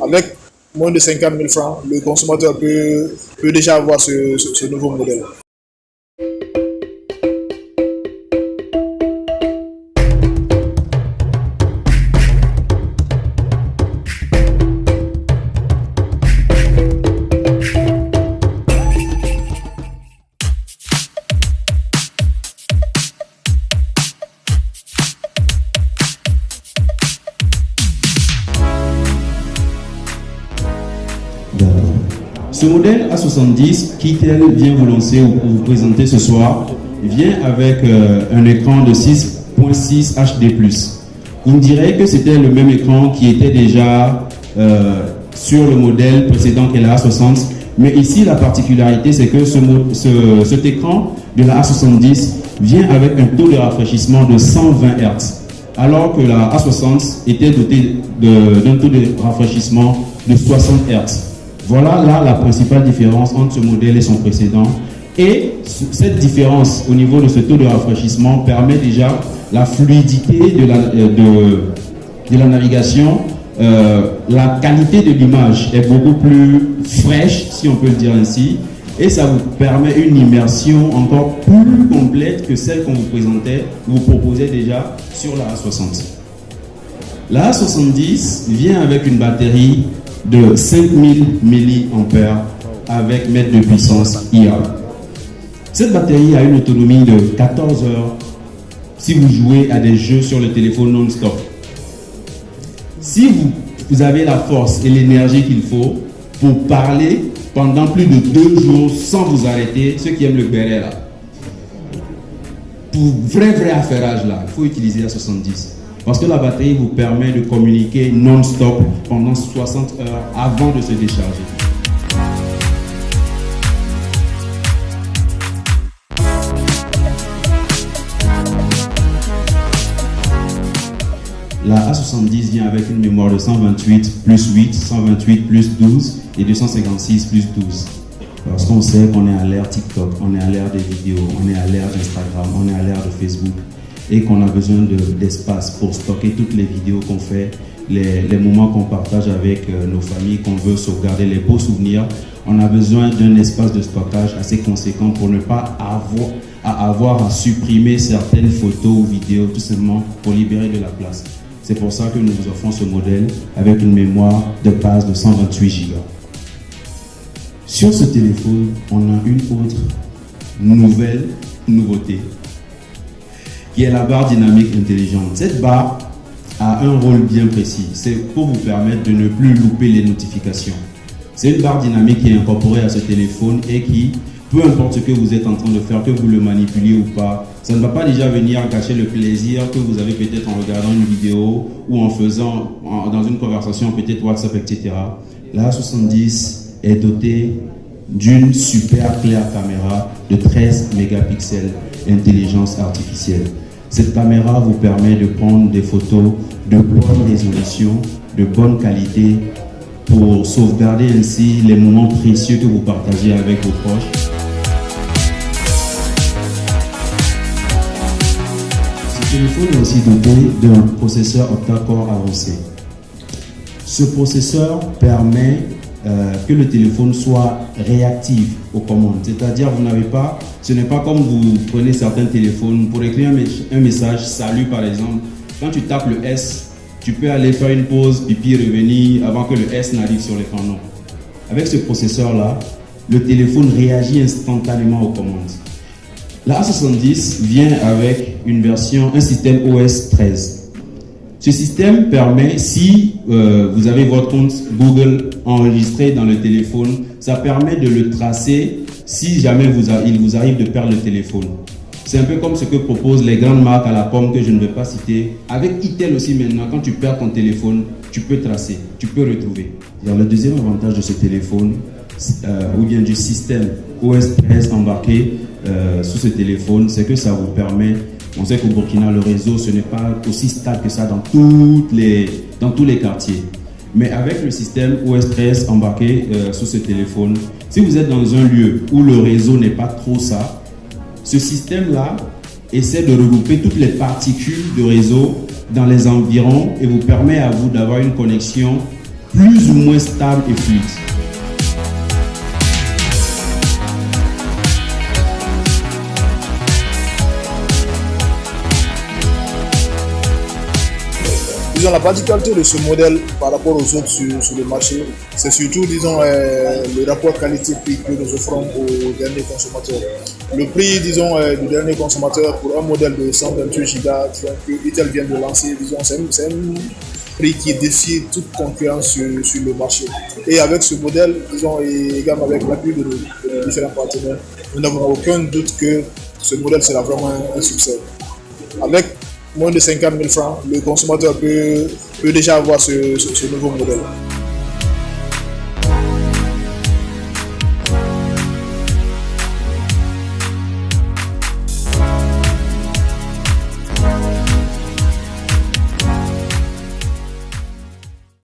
Avec moins de 50 000 francs, le consommateur peut déjà avoir ce nouveau modèle. Ce modèle A70 qu'Itel vient vous lancer ou vous présenter ce soir vient avec un écran de 6.6 HD+. On dirait que c'était le même écran qui était déjà sur le modèle précédent qui est la A60, mais ici la particularité c'est que cet écran de la A70 vient avec un taux de rafraîchissement de 120 Hz, alors que la A60 était dotée d'un taux de rafraîchissement de 60 Hz. Voilà là la principale différence entre ce modèle et son précédent. Et cette différence au niveau de ce taux de rafraîchissement permet déjà la fluidité de la navigation. La qualité de l'image est beaucoup plus fraîche, si on peut le dire ainsi. Et ça vous permet une immersion encore plus complète que celle qu'on vous proposait déjà sur la A60. La A70 vient avec une batterie de 5000 mAh avec mètre de puissance IA. Cette batterie a une autonomie de 14 heures si vous jouez à des jeux sur le téléphone non-stop. Si vous avez la force et l'énergie qu'il faut pour parler pendant plus de 2 jours sans vous arrêter, ceux qui aiment le béret là, pour vrai affairage là, il faut utiliser la 70. Parce que la batterie vous permet de communiquer non-stop pendant 60 heures avant de se décharger. La A70 vient avec une mémoire de 128 plus 8, 128 plus 12 et 256 plus 12. Parce qu'on sait qu'on est à l'ère TikTok, on est à l'ère des vidéos, on est à l'ère d'Instagram, on est à l'ère de Facebook. Et qu'on a besoin d'espace pour stocker toutes les vidéos qu'on fait, les moments qu'on partage avec nos familles, qu'on veut sauvegarder, les beaux souvenirs. On a besoin d'un espace de stockage assez conséquent pour ne pas avoir à supprimer certaines photos ou vidéos, tout simplement pour libérer de la place. C'est pour ça que nous vous offrons ce modèle avec une mémoire de base de 128 Go. Sur ce téléphone, on a une autre nouveauté, qui est la barre dynamique intelligente. Cette barre a un rôle bien précis. C'est pour vous permettre de ne plus louper les notifications. C'est une barre dynamique qui est incorporée à ce téléphone et qui, peu importe ce que vous êtes en train de faire, que vous le manipuliez ou pas, ça ne va pas déjà venir gâcher le plaisir que vous avez peut-être en regardant une vidéo ou en faisant dans une conversation, peut-être WhatsApp, etc. La A70 est dotée d'une super claire caméra de 13 mégapixels intelligence artificielle. Cette caméra vous permet de prendre des photos de bonne résolution, de bonne qualité, pour sauvegarder ainsi les moments précieux que vous partagez avec vos proches. Ce téléphone est aussi doté d'un processeur octa-core avancé. Ce processeur permet que le téléphone soit réactif aux commandes. C'est-à-dire, ce n'est pas comme vous prenez certains téléphones pour écrire un message, salut par exemple. Quand tu tapes le S, tu peux aller faire une pause, pipi, revenir avant que le S n'arrive sur l'écran. Non. Avec ce processeur-là, le téléphone réagit instantanément aux commandes. La A70 vient avec un système OS 13. Ce système permet, si vous avez votre compte Google enregistré dans le téléphone, ça permet de le tracer si jamais il vous arrive de perdre le téléphone. C'est un peu comme ce que proposent les grandes marques à la pomme que je ne vais pas citer. Avec Itel aussi maintenant, quand tu perds ton téléphone, tu peux tracer, tu peux retrouver. Alors, le deuxième avantage de ce téléphone, ou bien du système OS 13 embarqué sous ce téléphone, c'est que ça vous permet. On sait qu'au Burkina, le réseau, ce n'est pas aussi stable que ça dans tous les quartiers. Mais avec le système OS 13 embarqué sous ce téléphone, si vous êtes dans un lieu où le réseau n'est pas trop ça, ce système-là essaie de regrouper toutes les particules de réseau dans les environs et vous permet à vous d'avoir une connexion plus ou moins stable et fluide. Disons, la particularité de ce modèle par rapport aux autres sur le marché, c'est surtout, disons, le rapport qualité-prix que nous offrons aux derniers consommateurs. Le prix, disons, du dernier consommateur pour un modèle de 128 Go que Itel vient de lancer, disons, c'est un prix qui défie toute concurrence sur le marché. Et avec ce modèle, disons, et également avec l'appui de différents partenaires, nous n'avons aucun doute que ce modèle sera vraiment un succès. Avec moins de 50 000 francs, le consommateur peut déjà avoir ce nouveau modèle.